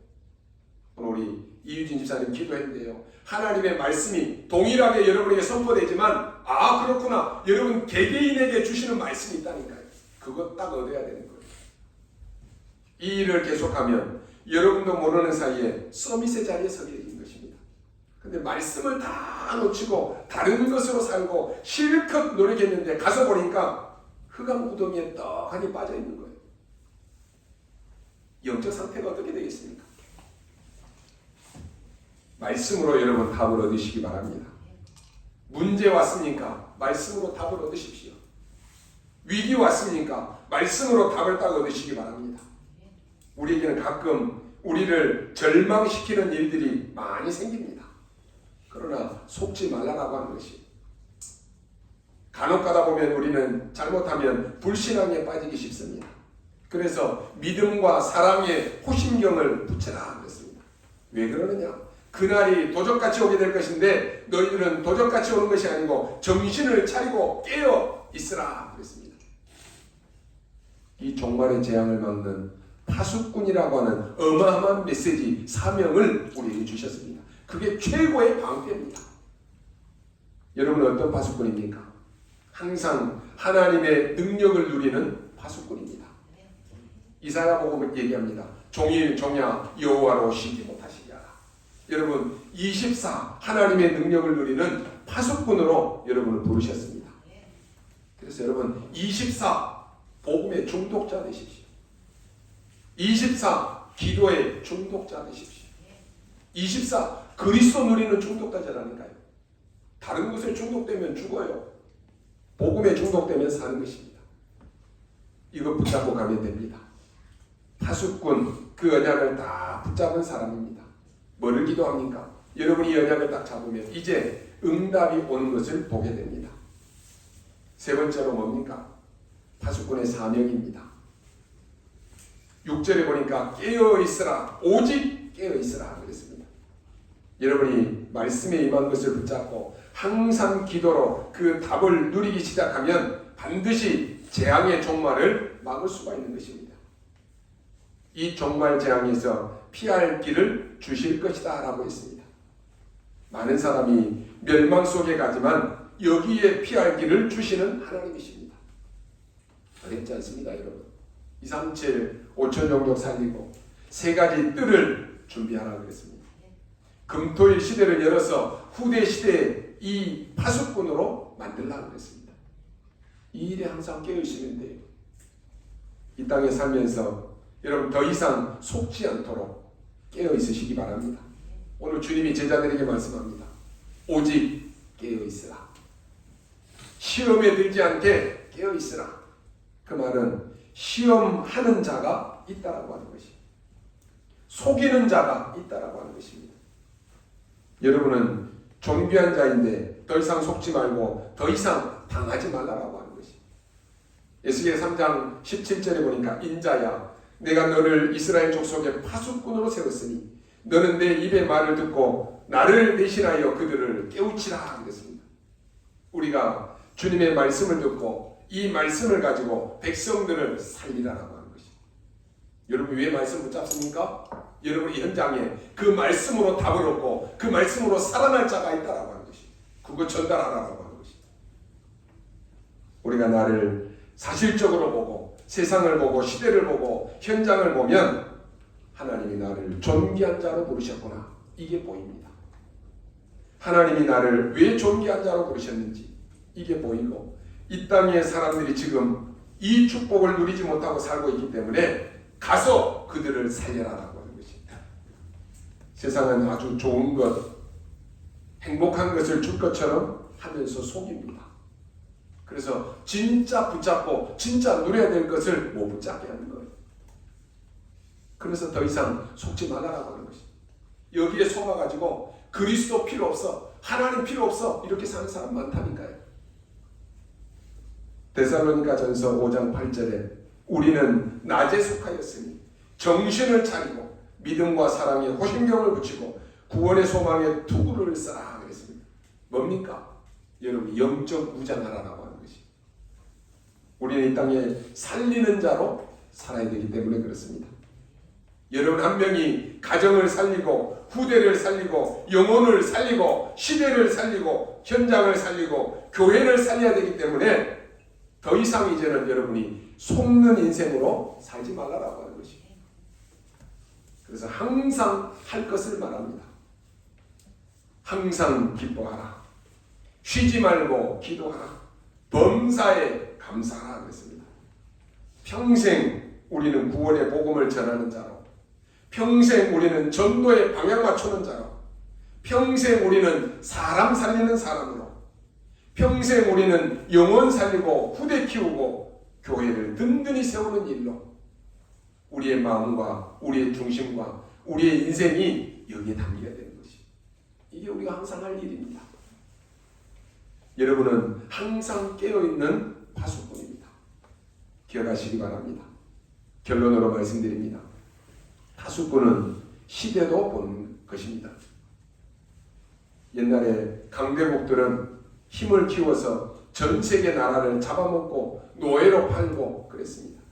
오늘 우리 이유진 집사님 기도했는데요. 하나님의 말씀이 동일하게 여러분에게 선포되지만 그렇구나. 여러분 개개인에게 주시는 말씀이 있다니까요. 그거 딱 얻어야 되는 거예요. 이 일을 계속하면 여러분도 모르는 사이에 서밋의 자리에 서게 된 것입니다. 근데 말씀을 다 놓치고 다른 것으로 살고 실컷 노력했는데 가서 보니까 흑암 구덩이에 떡하니 빠져 있는 거예요. 영적 상태가 어떻게 되겠습니까? 말씀으로 여러분 답을 얻으시기 바랍니다. 문제 왔습니까? 말씀으로 답을 얻으십시오. 위기 왔습니까? 말씀으로 답을 딱 얻으시기 바랍니다. 우리에게는 가끔 우리를 절망시키는 일들이 많이 생깁니다. 그러나 속지 말라라고 하는 것이 간혹 가다 보면 우리는 잘못하면 불신앙에 빠지기 쉽습니다. 그래서 믿음과 사랑의 호신경을 붙여라 그랬습니다. 왜 그러느냐? 그날이 도적같이 오게 될 것인데 너희들은 도적같이 오는 것이 아니고 정신을 차리고 깨어 있으라 그랬습니다. 이 종말의 재앙을 막는 파수꾼이라고 하는 어마어마한 메시지, 사명을 우리에게 주셨습니다. 그게 최고의 방패입니다. 여러분은 어떤 파수꾼입니까? 항상 하나님의 능력을 누리는 파수꾼입니다. 이사야 보고 얘기합니다. 종일 종야 여호와로 쉬지 못하시게 하라. 여러분 24 하나님의 능력을 누리는 파수꾼으로 여러분을 부르셨습니다. 그래서 여러분 24 복음의 중독자 되십시오. 24 기도의 중독자 되십시오. 24 그리스도 누리는 중독자라니까요. 다른 것에 중독되면 죽어요. 복음에 중독되면 사는 것입니다. 이거 붙잡고 가면 됩니다. 파수꾼 그 언약을 다 붙잡은 사람입니다. 뭐를 기도합니까? 여러분이 이 언약을 딱 잡으면 이제 응답이 오는 것을 보게 됩니다. 세 번째로 뭡니까? 파수꾼의 사명입니다. 6절에 보니까 깨어있으라 오직 깨어있으라 그랬습니다. 여러분이 말씀에 임한 것을 붙잡고 항상 기도로 그 답을 누리기 시작하면 반드시 재앙의 종말을 막을 수가 있는 것입니다. 이 종말 재앙에서 피할 길을 주실 것이다 라고 했습니다. 많은 사람이 멸망 속에 가지만 여기에 피할 길을 주시는 하나님이십니다. 어렵지 않습니다 여러분. 237 5천 종족 살리고 세 가지 뜰을 준비하라 그랬습니다. 금토일 시대를 열어서 후대 시대에 이 파수꾼으로 만들라고 그랬습니다. 이 일에 항상 깨어있으면 돼요. 이 땅에 살면서 여러분 더 이상 속지 않도록 깨어있으시기 바랍니다. 오늘 주님이 제자들에게 말씀합니다. 오직 깨어있으라. 시험에 들지 않게 깨어있으라. 그 말은 시험하는 자가 있다라고 하는 것입니다. 속이는 자가 있다라고 하는 것입니다. 여러분은 존귀한 자인데 더 이상 속지 말고 더 이상 당하지 말라라고 하는 것입니다. 에스겔 3장 17절에 보니까 인자야 내가 너를 이스라엘 족속의 파수꾼으로 세웠으니 너는 내 입의 말을 듣고 나를 대신하여 그들을 깨우치라 그랬습니다. 우리가 주님의 말씀을 듣고 이 말씀을 가지고 백성들을 살리라라고 하는 것입니다. 여러분 왜 말씀 붙잡습니까? 여러분 이 현장에 그 말씀으로 답을 얻고 그 말씀으로 살아날 자가 있다라고 하는 것입니다. 그거 전달하라고 하는 것입니다. 우리가 나를 사실적으로 보고 세상을 보고 시대를 보고 현장을 보면 하나님이 나를 존귀한 자로 부르셨구나, 이게 보입니다. 하나님이 나를 왜 존귀한 자로 부르셨는지 이게 보이고, 이 땅의 사람들이 지금 이 축복을 누리지 못하고 살고 있기 때문에 가서 그들을 살려라라고 하는 것입니다. 세상은 아주 좋은 것, 행복한 것을 줄 것처럼 하면서 속입니다. 그래서 진짜 붙잡고 진짜 누려야 될 것을 못 붙잡게 하는 거예요. 그래서 더 이상 속지 말라라고 하는 것입니다. 여기에 속아가지고 그리스도 필요 없어, 하나님 필요 없어, 이렇게 사는 사람 많다니까요. 데살로니가전서 5장 8절에 우리는 낮에 속하였으니 정신을 차리고 믿음과 사랑에 호심경을 붙이고 구원의 소망에 투구를 써라 그랬습니다. 뭡니까? 여러분, 영적 무장하라라고 하는 것이. 우리는 이 땅에 살리는 자로 살아야 되기 때문에 그렇습니다. 여러분 한 명이 가정을 살리고 후대를 살리고 영혼을 살리고 시대를 살리고 현장을 살리고 교회를 살려야 되기 때문에 더 이상 이제는 여러분이 속는 인생으로 살지 말라라고 하는 것이에요. 그래서 항상 할 것을 말합니다. 항상 기뻐하라. 쉬지 말고 기도하라. 범사에 감사하라 그랬습니다. 평생 우리는 구원의 복음을 전하는 자로, 평생 우리는 전도의 방향 맞추는 자로, 평생 우리는 사람 살리는 사람으로, 평생 우리는 영혼 살리고 후대 키우고 교회를 든든히 세우는 일로 우리의 마음과 우리의 중심과 우리의 인생이 여기에 담겨야 되는 것이, 이게 우리가 항상 할 일입니다. 여러분은 항상 깨어있는 파수꾼입니다. 기억하시기 바랍니다. 결론으로 말씀드립니다. 파수꾼은 시대도 보는 것입니다. 옛날에 강대국들은 힘을 키워서 전 세계 나라를 잡아먹고 노예로 팔고 그랬습니다.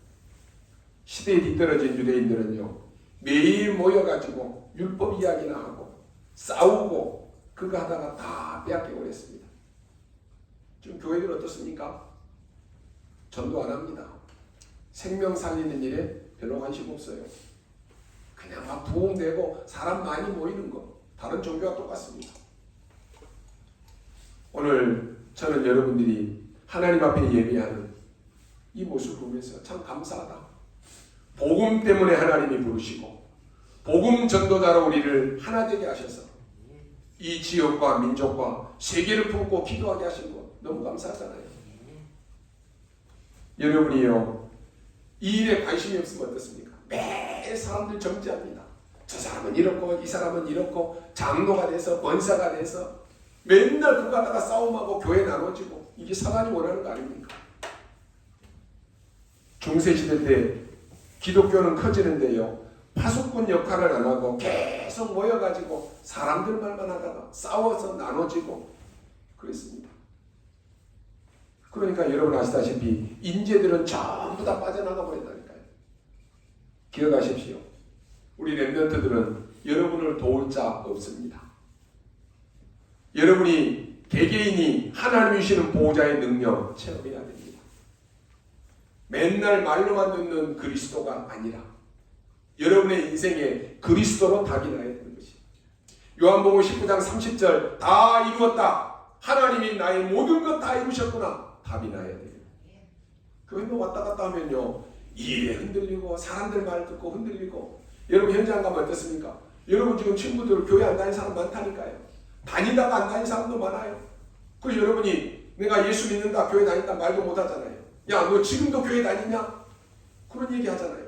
시대에 뒤떨어진 유대인들은요, 매일 모여가지고 율법 이야기나 하고 싸우고 그거 하다가 다 빼앗기고 그랬습니다. 지금 교회들 어떻습니까? 전도 안 합니다. 생명 살리는 일에 별로 관심 없어요. 그냥 막 부흥되고 사람 많이 모이는 거, 다른 종교와 똑같습니다. 오늘 저는 여러분들이 하나님 앞에 예배하는 이 모습을 보면서 참 감사하다. 복음 때문에 하나님이 부르시고 복음 전도자로 우리를 하나 되게 하셔서 이 지역과 민족과 세계를 품고 기도하게 하신 거 너무 감사하잖아요. 여러분이요, 이 일에 관심이 없으면 어떻습니까? 매일 사람들 정죄합니다. 저 사람은 이렇고 이 사람은 이렇고 장로가 돼서 권사가 돼서 맨날 그거 하다가 싸움하고 교회 나눠지고, 이게 사단이 원하는 거 아닙니까? 중세시대 때 기독교는 커지는데요, 파수꾼 역할을 안 하고 계속 모여가지고 사람들 말만 하다가 싸워서 나눠지고 그랬습니다. 그러니까 여러분 아시다시피 인재들은 전부 다 빠져나가 버린다니까요. 기억하십시오. 우리 렘넌트들은 여러분을 도울 자 없습니다. 여러분이 개개인이 하나님이 주시는 보호자의 능력 체험해야 됩니다. 맨날 말로만 듣는 그리스도가 아니라 여러분의 인생에 그리스도로 답이 나야 되는 것이. 요한복음 19장 30절 다 이루었다. 하나님이 나의 모든 것 다 이루셨구나. 답이 나야 돼요. 교회 왔다 갔다 하면요, 일에 흔들리고 사람들 말 듣고 흔들리고. 여러분 현장 가면 어떻습니까? 여러분 지금 친구들 교회 안 다니는 사람 많다니까요. 다니다가 안 다니는 사람도 많아요. 그래서 여러분이 내가 예수 믿는다, 교회 다닌다 말도 못 하잖아요. 야, 너 지금도 교회 다니냐? 그런 얘기 하잖아요.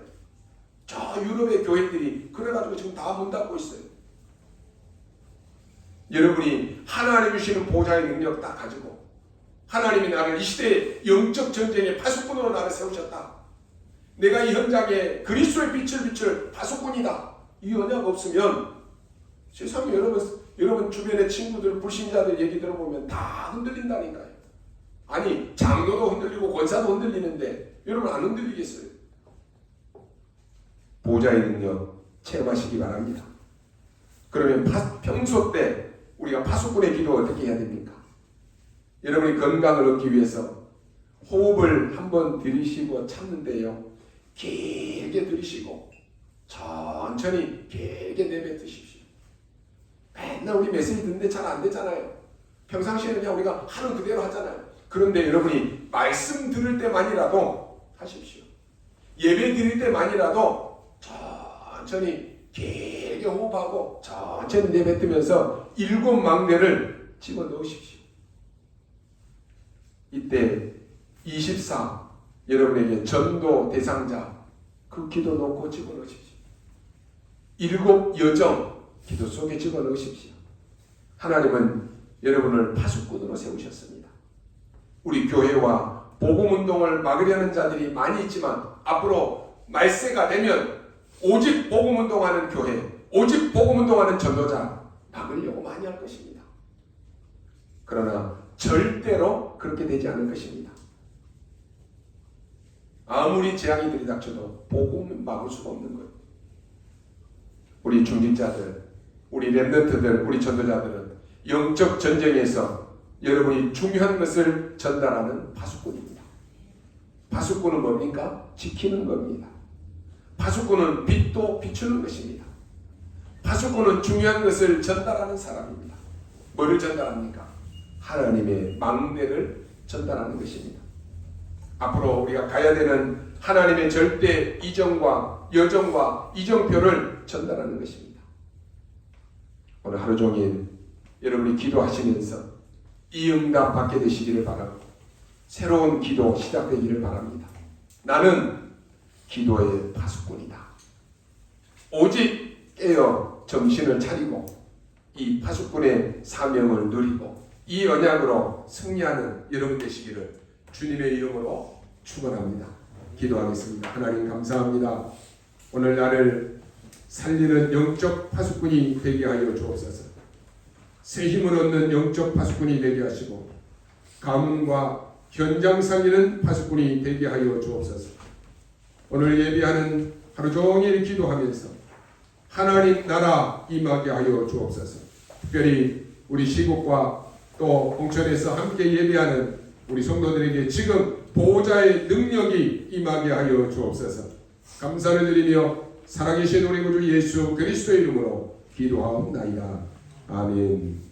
저 유럽의 교회들이 그래가지고 지금 다 문 닫고 있어요. 여러분이 하나님이 주시는 보좌의 능력 딱 가지고 하나님이 나를 이 시대의 영적 전쟁의 파수꾼으로 나를 세우셨다. 내가 이 현장에 그리스도의 빛을 비출 파수꾼이다. 이 언약 없으면 세상에 여러분 주변의 친구들, 불신자들 얘기 들어보면 다 흔들린다니까요. 아니 장로도 흔들리고 권사도 흔들리는데 여러분 안 흔들리겠어요? 보좌의 능력 체험하시기 바랍니다. 그러면 평소 때 우리가 파수꾼의 기도 어떻게 해야 됩니까? 여러분이 건강을 얻기 위해서 호흡을 한번 들이쉬고 참는데요. 길게 들이쉬고 천천히 길게 내뱉으십시오. 맨날 우리 메시지 듣는데 잘 안 되잖아요. 평상시에는 그냥 우리가 하는 그대로 하잖아요. 그런데 여러분이 말씀 들을 때만이라도 하십시오. 예배 드릴 때만이라도 천천히 길게 호흡하고 천천히 내뱉으면서 7망대를 집어넣으십시오. 이때 24 여러분에게 전도 대상자 그 기도 놓고 집어넣으십시오. 7 여정 기도 속에 집어넣으십시오. 하나님은 여러분을 파수꾼으로 세우셨습니다. 우리 교회와 복음운동을 막으려는 자들이 많이 있지만 앞으로 말세가 되면 오직 복음운동하는 교회, 오직 복음운동하는 전도자 막으려고 많이 할 것입니다. 그러나 절대로 그렇게 되지 않을 것입니다. 아무리 재앙이 들이닥쳐도 복음은 막을 수가 없는 거예요. 우리 중직자들, 우리 렘넌트들, 우리 전도자들은 영적 전쟁에서 여러분이 중요한 것을 전달하는 파수꾼입니다. 파수꾼은 뭡니까? 지키는 겁니다. 파수꾼은 빛도 비추는 것입니다. 파수꾼은 중요한 것을 전달하는 사람입니다. 뭐를 전달합니까? 하나님의 망대를 전달하는 것입니다. 앞으로 우리가 가야 되는 하나님의 절대 이정과 여정과 이정표를 전달하는 것입니다. 오늘 하루 종일 여러분이 기도하시면서 이 응답 받게 되시기를 바라고 새로운 기도 시작되기를 바랍니다. 나는 기도의 파수꾼이다. 오직 깨어 정신을 차리고 이 파수꾼의 사명을 누리고 이 언약으로 승리하는 여러분 되시기를 주님의 이름으로 축원합니다. 기도하겠습니다. 하나님 감사합니다. 오늘 나를 살리는 영적 파수꾼이 되게 하여 주옵소서. 새 힘을 얻는 영적 파수꾼이 되게 하시고 가문과 현장 살리는 파수꾼이 되게 하여 주옵소서. 오늘 예배하는 하루 종일 기도하면서 하나님 나라 임하게 하여 주옵소서. 특별히 우리 시국과 또 홍천에서 함께 예배하는 우리 성도들에게 지금 보호자의 능력이 임하게 하여 주옵소서. 감사를 드리며 살아계신 우리 구주 예수 그리스도의 이름으로 기도하옵나이다. 아멘.